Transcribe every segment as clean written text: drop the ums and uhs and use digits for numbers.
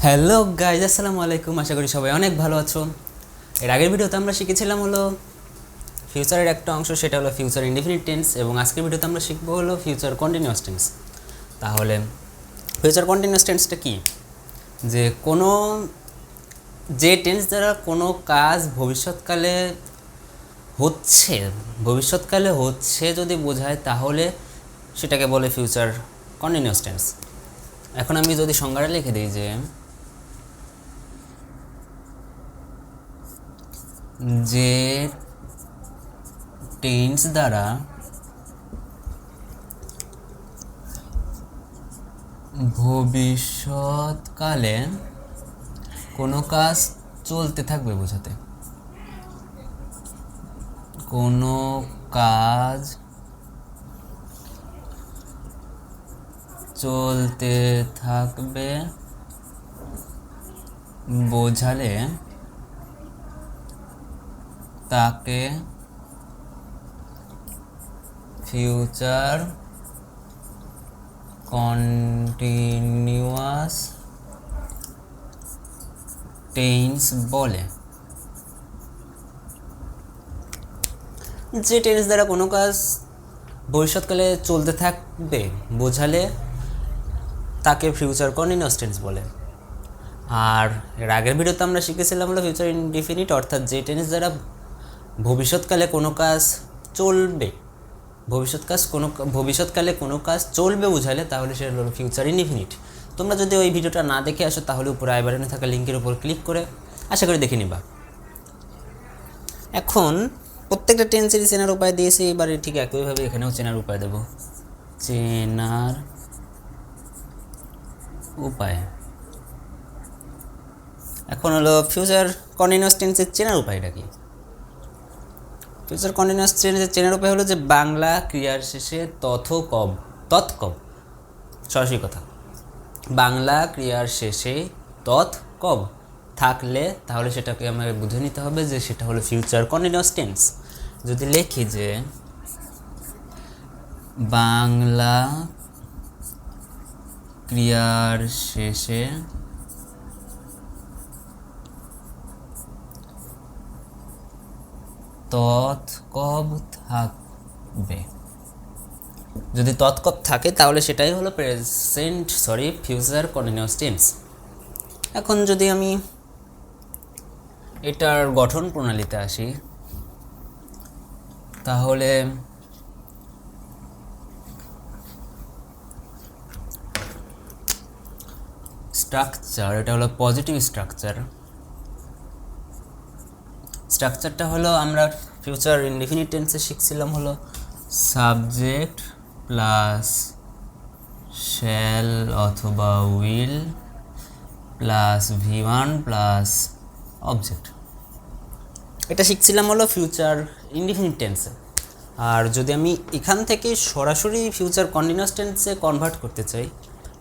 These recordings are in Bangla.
হ্যালো গাইজ আসসালামু আলাইকুম, আশা করি সবাই অনেক ভালো আছো। এর আগের ভিডিওতে আমরা শিখেছিলাম হলো ফিউচারের একটা অংশ, সেটা হলো ফিউচার ইনডিফিনিট টেন্স, এবং আজকের ভিডিওতে আমরা শিখবো হলো ফিউচার কন্টিনিউয়াস টেন্স। তাহলে ফিউচার কন্টিনিউয়াস টেন্সটা কি? যে যে টেন্স দ্বারা কোনো কাজ ভবিষ্যৎকালে হচ্ছে যদি বোঝায়, তাহলে সেটাকে বলে ফিউচার কন্টিনিউয়াস টেন্স। এখন আমি যদি সংজ্ঞাটা লিখে দিই যে টেন্স দ্বারা ভবিষ্যৎকালে কোনো কাজ চলতে থাকবে বোঝাতে, কোনো কাজ চলতে থাকবে বোঝালে তাকে ফিউচার কন্টিনিউয়াস টেন্স বলে। যে টেন্স দ্বারা কোনো কাজ ভবিষ্যৎকালে চলতে থাকবে বোঝালে তাকে ফিউচার কন্টিনিউয়াস টেন্স বলে। আর এর আগের ভিডিওতে আমরা শিখেছিলাম হলো ফিউচার ইনডিফিনিট, অর্থাৎ যে টেন্স দ্বারা ভবিষ্যৎকালে কোনো কাজ চলবে বোঝালে, তাহলে সেটা হলো ফিউচার ইনডিফিনিট। তোমরা যদি ওই ভিডিওটা না দেখে আসো, তাহলে উপরে আই বাটনে থাকা লিঙ্কের উপর ক্লিক করে আশা করি দেখে নিবা। এখন প্রত্যেকটা টেন্সেরই চেনার উপায় দিয়েছি, এবারে ঠিক একইভাবে এখানেও চেনার উপায় দেব। চেনার উপায় এখন হলো ফিউচার কন্টিনিউয়াস টেন্সের চেনার উপায়টা কি? ফিউচার কন্টিনিউয়াস টেন্সের চেনার উপায় হলো যে বাংলা ক্রিয়ার শেষে তৎকব, সরাসরি কথা, বাংলা ক্রিয়ার শেষে তৎকব থাকলে তাহলে সেটাকে আমাকে বুঝে নিতে হবে যে সেটা হলো ফিউচার কন্টিনিউয়াস টেন্স। যদি লিখি যে বাংলা ক্রিয়ার শেষে তৎকব থাকবে, যদি তৎকব থাকে তাহলে সেটাই হলো ফিউচার কন্টিনিউয়াস টেন্স। এখন যদি আমি এটার গঠন প্রণালীতে আসি, তাহলে স্ট্রাকচার, এটা হলো পজিটিভ স্ট্রাকচারটা হলো আমরা ফিউচার ইনডিফিনিট টেন্সে শিখছিলাম হলো সাবজেক্ট প্লাস শ্যাল অথবা will plus V1 plus object, এটা শিখছিলাম হলো ফিউচার ইনডিফিনিট টেন্সে। আর যদি আমি এখান থেকে সরাসরি ফিউচার কন্টিনিউয়াস টেন্সে কনভার্ট করতে চাই,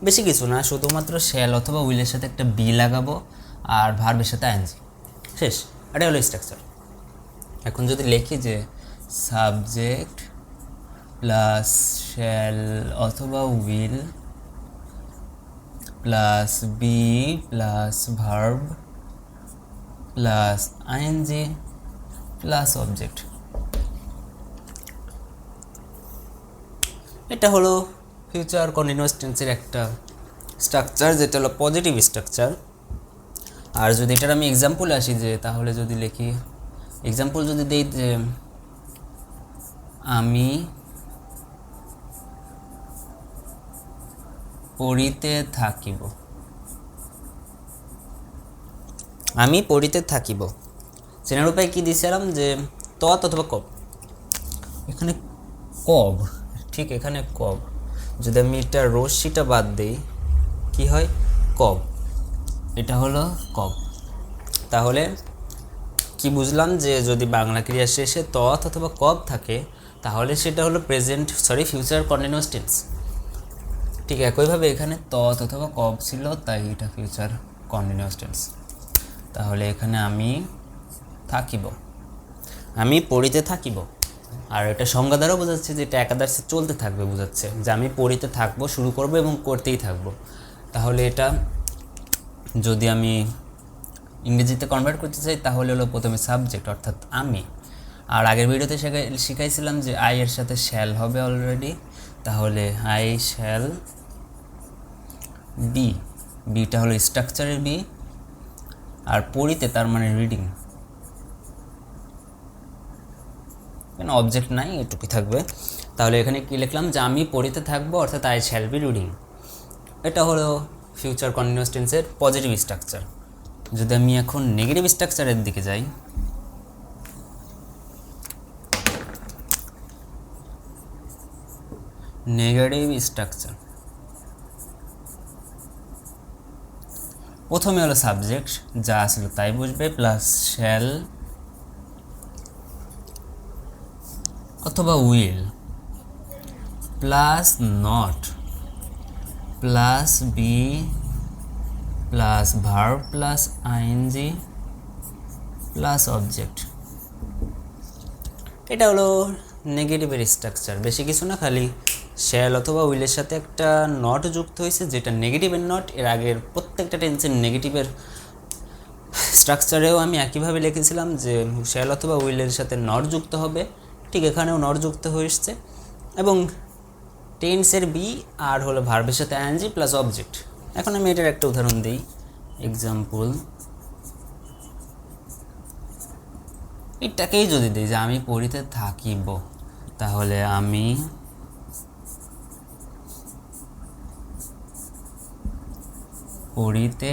বেশি কিছু না, শুধুমাত্র শ্যাল অথবা উইলের সাথে একটা বি লাগাবো আর ভার্বের সাথে আইএনজি, শেষ। এটাই হলো স্ট্রাকচার। এখন যদি লিখি যে সাবজেক্ট প্লাস শ্যাল অথবা will plus be plus verb plus ING plus object, এটা হলো ফিউচার কন্টিনিউয়াস টেন্সের একটা স্ট্রাকচার, যেটা হলো পজিটিভ স্ট্রাকচার। আর যদি এটার আমি এক্সাম্পল আসি, যে তাহলে যদি লিখি এক্সাম্পল যদি দেই যে আমি পড়িতে থাকিব, চেনার উপায় কি দিয়েছিলাম যে তৎ অথবা কব, এখানে কব, ঠিক এখানে কব, যদি আমি এটা রশ্মিটা বাদ দিই কি হয়, কব, এটা হলো কব। তাহলে কি বুঝলাম যে যদি বাংলা ক্রিয়া শেষে তৎ অথবা কব থাকে তাহলে সেটা হলো ফিউচার কন্টিনিউয়াস টেন্স। ঠিক একইভাবে এখানে তৎ অথবা কব ছিল, তাই এটা ফিউচার কন্টিনিউয়াস টেন্স। তাহলে এখানে আমি পড়িতে থাকিব, আর এটা সংজ্ঞা দ্বারা বোঝাচ্ছে যে এটা একাধারে চলতে থাকবে, বোঝাচ্ছে যে আমি পড়িতে থাকবো, শুরু করব এবং করতেই থাকবো। তাহলে এটা যদি আমি ইংরেজিতে কনভার্ট করতে চাই তাহলে হলো প্রথমে সাবজেক্ট অর্থাৎ আমি। আর আগের ভিডিওতে শিখাইছিলাম যে আই এর সাথে শ্যাল হবে অলরেডি, তাহলে আই শ্যাল বি, বিটা হলো স্ট্রাকচারের বি, আর পড়িতে তার মানে রিডিং, এখানে অবজেক্ট নাই, এটুকুই থাকবে। তাহলে এখানে কি লিখলাম যে আমি পড়িতে থাকবো অর্থাৎ আই শ্যাল বি রিডিং। এটা হলো ফিউচার কন্টিনিউয়াস টেন্সের পজিটিভ স্ট্রাকচার। যদি আমি এখন নেগেটিভ স্ট্রাকচারের দিকে যাই, নেগেটিভ স্ট্রাকচার প্রথমে হলো সাবজেক্ট, যা আসলে তাই বুঝবে, প্লাস শ্যাল অথবা will, plus not, plus be, plus verb, plus ING, plus object. এটা হলো নেগেটিভের স্ট্রাকচার, বেশি কিছু না, খালি শ্যাল অথবা উইলের সাথে একটা নট যুক্ত হয়েছে যেটা নেগেটিভের নট। এর আগের প্রত্যেকটা টেন্সের নেগেটিভের স্ট্রাকচারেও আমি একইভাবে লিখেছিলাম যে শ্যাল অথবা উইলের সাথে নট যুক্ত হবে, ঠিক এখানেও নট যুক্ত হয়ে এসছে, এবং টেন্সের বি আর হলো ভার্বের সাথে আইএনজি প্লাস অবজেক্ট। এখন আমি এটার একটা উদাহরণ দিই, এক্সাম্পল এটাকেই যদি দিই যে আমি পড়িতে থাকিব, তাহলে আমি পড়িতে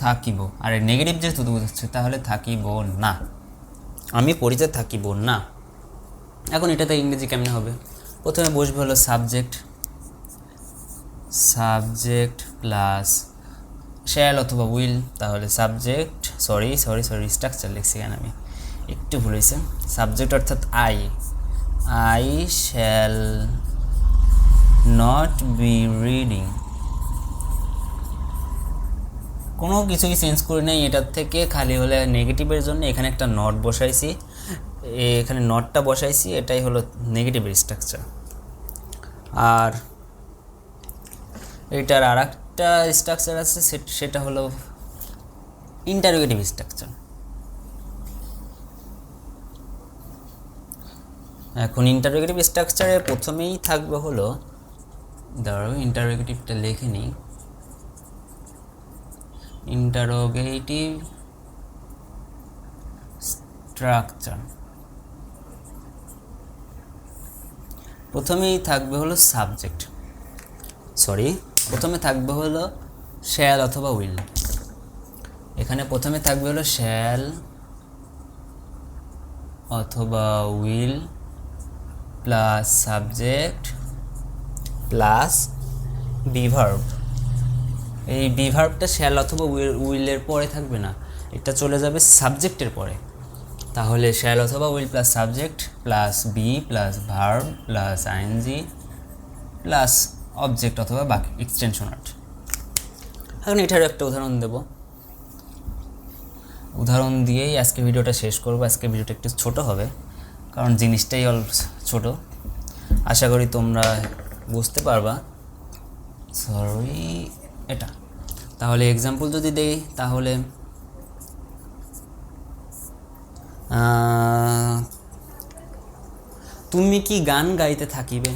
থাকিব, আর নেগেটিভ যেহেতু বুঝাচ্ছে তাহলে থাকিব না, আমি পড়িতে থাকিব না। এখন এটাতে ইংরেজি কেমনে হবে? প্রথমে বসবে হলো সাবজেক্ট, সাবজেক্ট প্লাস শ্যাল অথবা উইল, তাহলে সাবজেক্ট, সরি স্ট্রাকচার লিখছি কেন আমি, একটু ভুল হয়েছে। সাবজেক্ট অর্থাৎ I, I shall not be reading, কোনো কিছুই চেঞ্জ করি নাই এটার থেকে, খালি হলে নেগেটিভের জন্য এখানে একটা নট বসাইছি, এখানে নটটা বসাইছি, এটাই হলো নেগেটিভের স্ট্রাকচার। আর এটার আর একটা স্ট্রাকচার আছে, সেটা হলো ইন্টারোগেটিভ স্ট্রাকচার। এখন ইন্টারোগেটিভ স্ট্রাকচারে প্রথমেই থাকবে হলো, ধরো ইন্টারোগেটিভটা লিখে নিই, ইন্টারোগেটিভ স্ট্রাকচার প্রথমেই থাকবে হলো সাবজেক্ট, প্রথমে থাকবে হলো শ্যাল অথবা উইল। এখানে প্রথমে থাকবে হলো শ্যাল অথবা will plus subject plus be verb. এই বিভার্বটা শ্যাল অথবা উইলের পরে থাকবে না, এটা চলে যাবে সাবজেক্টের পরে। তাহলে শ্যাল অথবা will plus subject plus be plus verb plus ING plus object অথবা বাকি এক্সটেনশন আর্ট। এখন এটার একটা উদাহরণ দেব, উদাহরণ দিয়েই আজকে ভিডিওটা শেষ করব। আজকে ভিডিওটা একটু ছোট হবে কারণ জিনিসটাই ছোট, আশা করি তোমরা বুঝতে পারবা। সরি এটা, তাহলে এক্সাম্পল যদি দেই, তাহলে তুমি কি গান গাইতে থাকিবে,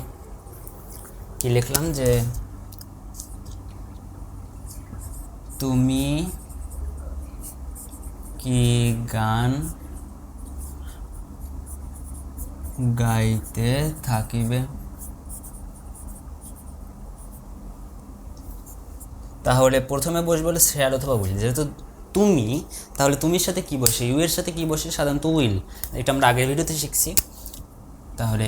কি লিখলাম যে তুমি কি গান গাইতে থাকিবে, তাহলে প্রথমে বসবে বলে শ্যাল অথবা উইল। যেহেতু তুমি, তাহলে তুমির সাথে কি বসে, ইউ এর সাথে কি বসে, সাধারণত উইল, এটা আমরা আগের ভিডিওতে শিখছি। তাহলে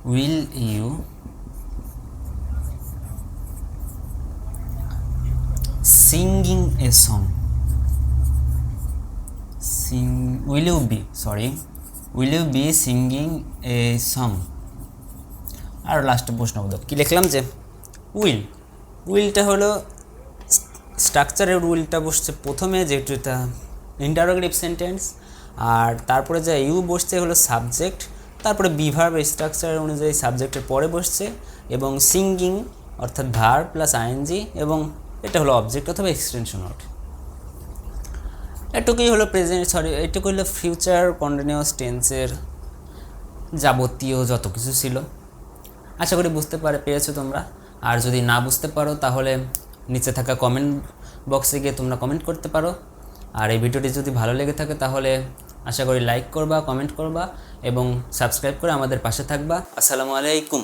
will you singing a song, will you be singing a song। আর লাস্টে প্রশ্নবোধক কি লিখলাম যে উইলটা হলো স্ট্রাকচারের উইলটা বসছে প্রথমে, যেহেতু এটা ইন্টারোগেটিভ সেন্টেন্স, আর তারপরে যে ইউ বসছে হলো সাবজেক্ট তারপরে বি ভার্ব স্ট্রাকচার অনুযায়ী সাবজেক্টের পরে বসছে এবং সিঙ্গিং অর্থাৎ ভার্ব প্লাস আইএনজি এবং এটা হলো অবজেক্ট অথবা এক্সটেনশন ওয়ার্ড। এটুকুই হলো এটুকুই হলো ফিউচার কন্টিনিউয়াস টেন্সের যাবতীয় যত কিছু ছিল। আশা করি বুঝতে পেরেছো তোমরা। আর যদি না বুঝতে পারো তাহলে নিচে থাকা কমেন্ট বক্সে গিয়ে তোমরা কমেন্ট করতে পারো। আর এই ভিডিওটি যদি ভালো লেগে থাকে তাহলে আশা করি লাইক করবা, কমেন্ট করবা এবং সাবস্ক্রাইব করে আমাদের পাশে থাকবা। আসসালামু আলাইকুম।